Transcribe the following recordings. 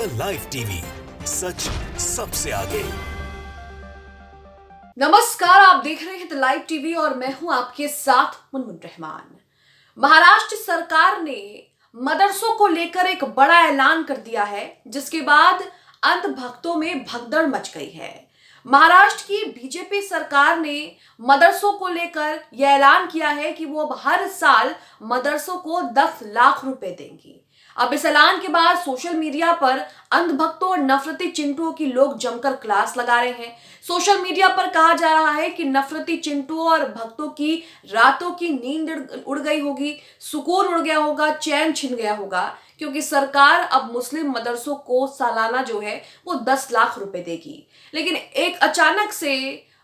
The live TV, सच सबसे आगे। नमस्कार, आप देख रहे हैं द लाइव टीवी और मैं हूं आपके साथ मुनमुन रहमान। महाराष्ट्र सरकार ने मदरसों को लेकर एक बड़ा ऐलान कर दिया है, जिसके बाद अंध भक्तों में भगदड़ मच गई है। महाराष्ट्र की बीजेपी सरकार ने मदरसों को लेकर यह ऐलान किया है कि वो अब हर साल मदरसों को 10 लाख रुपए देंगी। अब इस ऐलान के बाद सोशल मीडिया पर अंध भक्तों और नफरती चिंटुओं की लोग जमकर क्लास लगा रहे हैं। सोशल मीडिया पर कहा जा रहा है कि नफरती चिंटुओं और भक्तों की रातों की नींद उड़ गई होगी, सुकून उड़ गया होगा, चैन छिन गया होगा, क्योंकि सरकार अब मुस्लिम मदरसों को सालाना जो है वो 10 लाख रुपए देगी। लेकिन एक अचानक से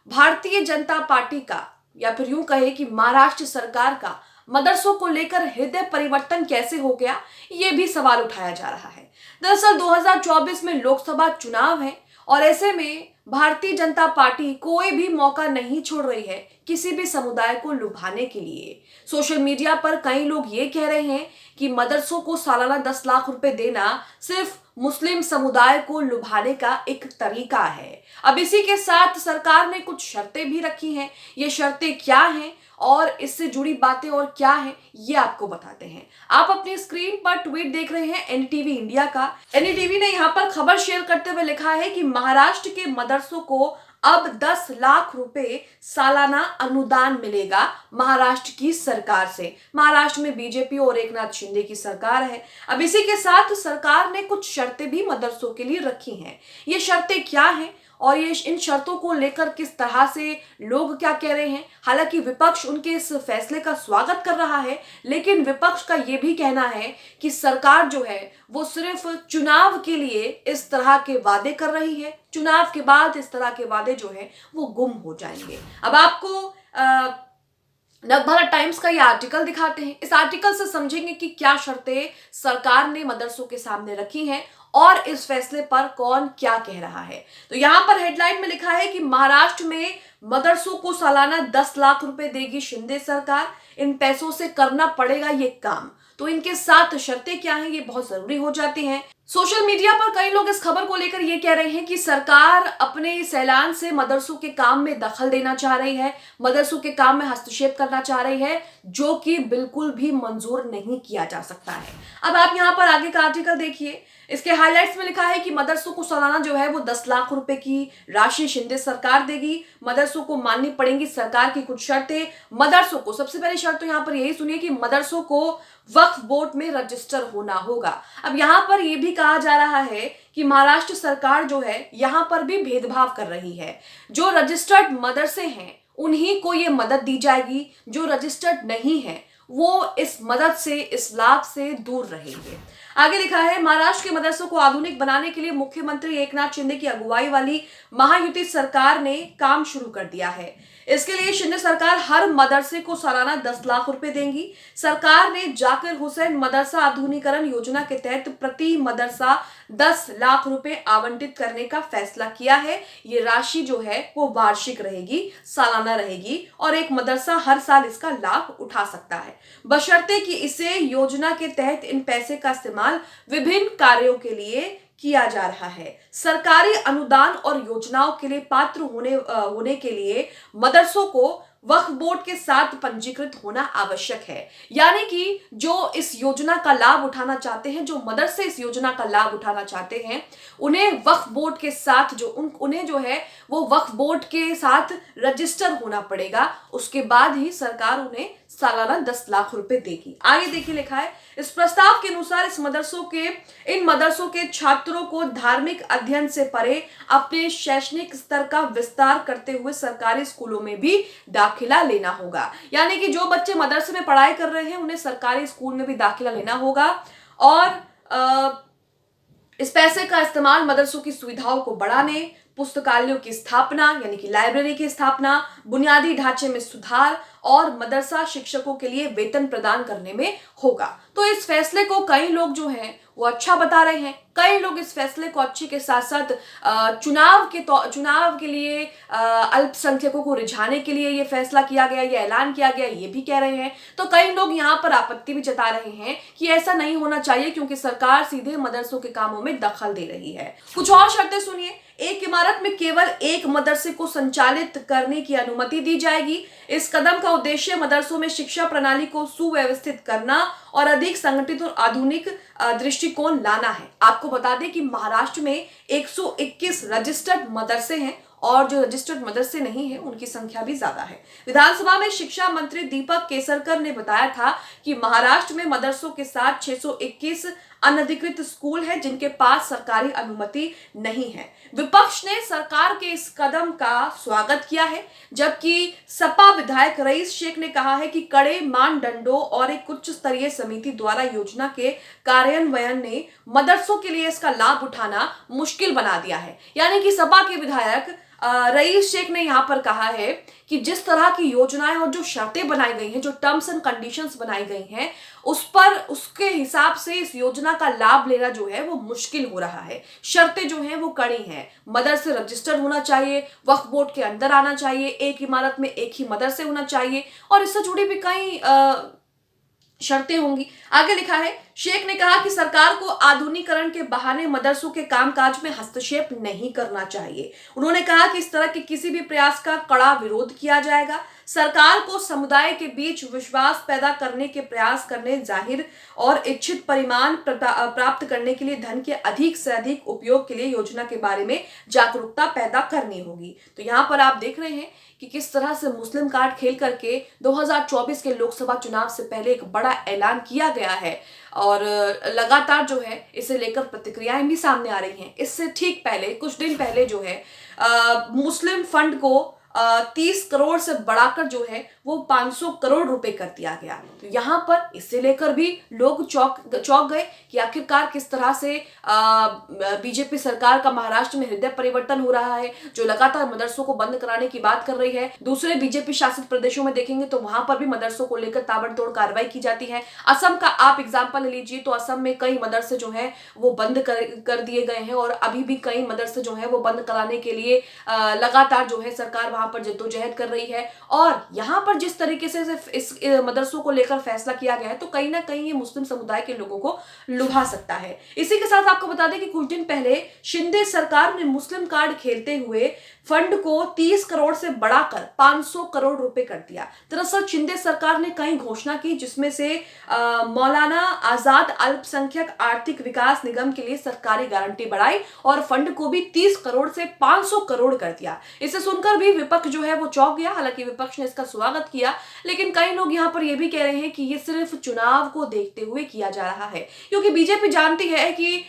भारतीय जनता पार्टी का, या फिर यूं कहे कि महाराष्ट्र सरकार का, मदरसों को लेकर हृदय परिवर्तन कैसे हो गया, ये भी सवाल उठाया जा रहा है। दरअसल 2024 में लोकसभा चुनाव है और ऐसे में भारतीय जनता पार्टी कोई भी मौका नहीं छोड़ रही है किसी भी समुदाय को लुभाने के लिए। सोशल मीडिया पर कई लोग ये कह रहे हैं कि मदरसों को सालाना 10 लाख रुपए देना सिर्फ मुस्लिम समुदाय को लुभाने का एक तरीका है। अब इसी के साथ सरकार ने कुछ शर्तें भी रखी हैं। ये शर्तें क्या हैं और इससे जुड़ी बातें और क्या है, ये आपको बताते हैं। आप अपनी स्क्रीन पर ट्वीट देख रहे हैं एनडीटीवी इंडिया का। एनडीटीवी ने यहाँ पर खबर शेयर करते हुए लिखा है कि महाराष्ट्र के मदरसों को अब 10 लाख रुपए सालाना अनुदान मिलेगा महाराष्ट्र की सरकार से। महाराष्ट्र में बीजेपी और एकनाथ शिंदे की सरकार है। अब इसी के साथ सरकार ने कुछ शर्तें भी मदरसों के लिए रखी हैं। ये शर्तें क्या हैं और ये इन शर्तों को लेकर किस तरह से लोग क्या कह रहे हैं। हालांकि विपक्ष उनके इस फैसले का स्वागत कर रहा है, लेकिन विपक्ष का ये भी कहना है कि सरकार जो है वो सिर्फ चुनाव के लिए इस तरह के वादे कर रही है, चुनाव के बाद इस तरह के वादे जो है वो गुम हो जाएंगे। अब आपको नवभारत टाइम्स का ये आर्टिकल दिखाते हैं। इस आर्टिकल से समझेंगे कि क्या शर्तें सरकार ने मदरसों के सामने रखी हैं और इस फैसले पर कौन क्या कह रहा है। तो यहां पर हेडलाइन में लिखा है कि महाराष्ट्र में मदरसों को सालाना 10 लाख रुपए देगी शिंदे सरकार, इन पैसों से करना पड़ेगा ये काम। तो इनके साथ शर्तें क्या हैं, ये बहुत जरूरी हो जाती हैं। सोशल मीडिया पर कई लोग इस खबर को लेकर ये कह रहे हैं कि सरकार अपने इस ऐलान से मदरसों के काम में दखल देना चाह रही है, मदरसों के काम में हस्तक्षेप करना चाह रही है, जो कि बिल्कुल भी मंजूर नहीं किया जा सकता है। अब आप यहाँ पर आगे का आर्टिकल देखिए। इसके हाइलाइट्स में लिखा है कि मदरसों को सालाना जो है वो 10 लाख रुपए की राशि शिंदे सरकार देगी। मदरसों को माननी पड़ेंगी सरकार की कुछ शर्तें। मदरसों को, सबसे पहली शर्त तो यहाँ पर यही सुनिए कि मदरसों को वक्फ बोर्ड में रजिस्टर होना होगा। अब यहाँ पर यह भी कहा जा रहा है कि महाराष्ट्र सरकार जो है यहाँ पर भी भेदभाव कर रही है। जो रजिस्टर्ड मदरसे हैं उन्हीं को ये मदद दी जाएगी, जो रजिस्टर्ड नहीं है वो इस मदद से, इस लाभ से दूर रहेंगे। आगे लिखा है, महाराष्ट्र के मदरसों को आधुनिक बनाने के लिए मुख्यमंत्री एकनाथ शिंदे की अगुवाई वाली महायुति सरकार ने काम शुरू कर दिया है। इसके लिए शिंदे सरकार हर मदरसे को सालाना 10 लाख रुपए देंगी। सरकार ने जाकिर हुसैन मदरसा आधुनिकीकरण योजना के तहत प्रति मदरसा 10 लाख रुपए आवंटित करने का फैसला किया है। ये राशि जो है वो वार्षिक रहेगी, सालाना रहेगी और एक मदरसा हर साल इसका लाभ उठा सकता है, बशर्ते कि इसे योजना के तहत इन पैसे का इस्तेमाल विभिन्न कार्यों के लिए किया जा रहा है। सरकारी अनुदान और योजनाओं के लिए पात्र होने के लिए मदरसों को वक्फ बोर्ड के साथ पंजीकृत होना आवश्यक है। यानी कि जो इस योजना का लाभ उठाना चाहते हैं, जो मदरसे इस योजना का लाभ उठाना चाहते हैं, उन्हें वक्फ बोर्ड के साथ उन्हें जो है वो वक्फ बोर्ड के साथ रजिस्टर होना पड़ेगा। उसके बाद ही सरकार उन्हें सालाना 10 लाख रुपए देगी। आगे देखिए लिखा है, इस प्रस्ताव के अनुसार इन मदरसों के छात्रों को धार्मिक अध्ययन से परे अपने शैक्षणिक स्तर का विस्तार करते हुए सरकारी स्कूलों में भी दाखिला लेना होगा। यानी कि जो बच्चे मदरसे में पढ़ाई कर रहे हैं उन्हें सरकारी स्कूल में भी दाखिला लेना होगा और इस पैसे का इस्तेमाल मदरसों की सुविधाओं को बढ़ाने, पुस्तकालयों की स्थापना यानी कि लाइब्रेरी की स्थापना, बुनियादी ढांचे में सुधार और मदरसा शिक्षकों के लिए वेतन प्रदान करने में होगा। तो इस फैसले को कई लोग जो हैं वो अच्छा बता रहे हैं, कई लोग इस फैसले को अच्छे के साथ साथ चुनाव के लिए अल्पसंख्यकों को रिझाने के लिए ये फैसला किया गया, ये ऐलान किया गया, ये भी कह रहे हैं। तो कई लोग यहाँ पर आपत्ति भी जता रहे हैं कि ऐसा नहीं होना चाहिए क्योंकि सरकार सीधे मदरसों के कामों में दखल दे रही है। कुछ और शर्तें सुनिए। एक इमारत में केवल एक मदरसे को संचालित करने की अनुमति दी जाएगी। इस कदम का उद्देश्य मदरसों में शिक्षा प्रणाली को सुव्यवस्थित करना और अधिक संगठित और आधुनिक दृष्टिकोण लाना है। आपको बता दें कि महाराष्ट्र में 121 रजिस्टर्ड मदरसे हैं और जो रजिस्टर्ड मदरसे नहीं है उनकी संख्या भी ज्यादा है। विधानसभा में शिक्षा मंत्री दीपक केसरकर ने बताया था कि महाराष्ट्र में मदरसों के साथ 621 अनधिकृत स्कूल है जिनके पास सरकारी अनुमति नहीं है। विपक्ष ने सरकार के इस कदम का स्वागत किया है, जबकि सपा विधायक रईस शेख ने कहा है कि कड़े मानदंडों और एक उच्च स्तरीय समिति द्वारा योजना के कार्यान्वयन ने मदरसों के लिए इसका लाभ उठाना मुश्किल बना दिया है। यानी कि सपा के विधायक रईस शेख ने यहाँ पर कहा है कि जिस तरह की योजनाएं और जो शर्तें बनाई गई हैं, जो टर्म्स एंड कंडीशंस बनाई गई हैं, उसके हिसाब से इस योजना का लाभ लेना जो है वो मुश्किल हो रहा है। शर्तें जो हैं वो कड़ी हैं। मदरसे रजिस्टर्ड होना चाहिए, वक्फ बोर्ड के अंदर आना चाहिए, एक इमारत में एक ही मदरसे होना चाहिए और इससे जुड़ी भी कई शर्तें होंगी। आगे लिखा है, शेख ने कहा कि सरकार को आधुनिकीकरण के बहाने मदरसों के कामकाज में हस्तक्षेप नहीं करना चाहिए। उन्होंने कहा कि इस तरह के किसी भी प्रयास का कड़ा विरोध किया जाएगा। सरकार को समुदाय के बीच विश्वास पैदा करने के प्रयास करने, जाहिर और इच्छित परिणाम प्राप्त करने के लिए धन के अधिक से अधिक उपयोग के लिए योजना के बारे में जागरूकता पैदा करनी होगी। तो यहाँ पर आप देख रहे हैं कि किस तरह से मुस्लिम कार्ड खेल करके 2024 के लोकसभा चुनाव से पहले एक बड़ा ऐलान किया गया है और लगातार जो है इसे लेकर प्रतिक्रियाएं भी सामने आ रही हैं। इससे ठीक पहले, कुछ दिन पहले जो है मुस्लिम फंड को 30 करोड़ से बढ़ाकर जो है वो 500 करोड़ रुपए कर दिया गया। तो यहाँ पर इससे लेकर भी लोग चौंक गए कि आखिरकार किस तरह से बीजेपी सरकार का महाराष्ट्र में हृदय परिवर्तन हो रहा है, जो लगातार मदरसों को बंद कराने की बात कर रही है। दूसरे बीजेपी शासित प्रदेशों में देखेंगे तो वहां पर भी मदरसों को लेकर ताबड़तोड़ कार्रवाई की जाती है। असम का आप एग्जाम्पल लीजिए तो असम में कई मदरसे जो है वो बंद कर दिए गए हैं और अभी भी कई मदरसे जो है वो बंद कराने के लिए लगातार जो है सरकार वहां पर जद्दोजहद कर रही है। और यहाँ पर जिस तरीके से इस मदरसों को लेकर फैसला किया गया है तो कहीं ना कहीं ये मुस्लिम समुदाय के लोगों को लुभा सकता है। इसी के साथ आपको बता दें कि कुछ दिन पहले शिंदे सरकार ने मुस्लिम कार्ड खेलते हुए फंड को 30 करोड़ से बढ़ाकर 500 करोड़ रुपए कर दिया। दरअसल शिंदे सरकार ने कई घोषणा की जिसमें से मौलाना आजाद अल्पसंख्यक आर्थिक विकास निगम के लिए सरकारी गारंटी बढ़ाई और फंड को भी 30 करोड़ से 500 करोड़ कर दिया। इसे सुनकर भी विपक्ष जो है वो चौंक गया। हालांकि विपक्ष ने इसका स्वागत किया, लेकिन कई लोग यहाँ पर ये भी कह रहे हैं कि ये सिर्फ चुनाव को देखते हुए किया जा रहा है, क्योंकि बीजेपी जानती है कि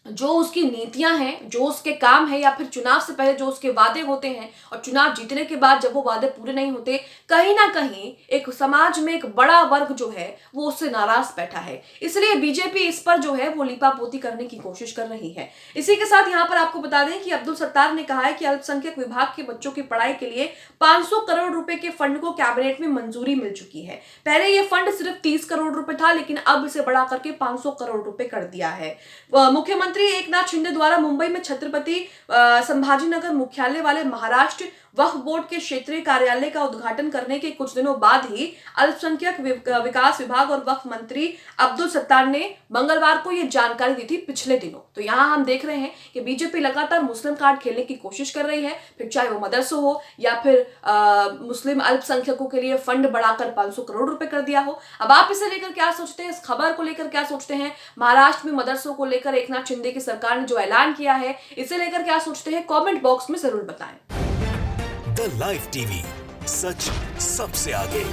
जो उसकी नीतियां हैं, जो उसके काम है, या फिर चुनाव से पहले जो उसके वादे होते हैं और चुनाव जीतने के बाद जब वो वादे पूरे नहीं होते, कहीं ना कहीं एक समाज में एक बड़ा वर्ग जो है वो उससे नाराज बैठा है। इसलिए बीजेपी इस पर जो है वो लीपापोती करने की कोशिश कर रही है। इसी के साथ यहाँ पर आपको बता दें कि अब्दुल सत्तार ने कहा है कि अल्पसंख्यक विभाग के बच्चों की पढ़ाई के लिए 500 करोड़ रुपए के फंड को कैबिनेट में मंजूरी मिल चुकी है। पहले ये फंड सिर्फ 30 करोड़ रुपए था, लेकिन अब इसे बढ़ा करके 500 करोड़ रुपए कर दिया है। मुख्यमंत्री एकनाथ शिंदे द्वारा मुंबई में छत्रपति संभाजीनगर मुख्यालय वाले महाराष्ट्र वक्फ बोर्ड के क्षेत्रीय कार्यालय का उद्घाटन करने के कुछ दिनों बाद ही अल्पसंख्यक विकास विभाग और वक्फ मंत्री अब्दुल सत्तार ने मंगलवार को यह जानकारी दी थी पिछले दिनों। तो यहाँ हम देख रहे हैं कि बीजेपी लगातार मुस्लिम कार्ड खेलने की कोशिश कर रही है, फिर चाहे वो मदरसों हो या फिर मुस्लिम अल्पसंख्यकों के लिए फंड बढ़ाकर 500 करोड़ रुपए कर दिया हो। अब आप इसे लेकर क्या सोचते हैं, इस खबर को लेकर क्या सोचते हैं? महाराष्ट्र में मदरसों को लेकर एकनाथ शिंदे की सरकार ने जो ऐलान किया है, इसे लेकर क्या सोचते हैं? कमेंट बॉक्स में जरूर बताएं। द लाइव टीवी, सच सबसे आगे।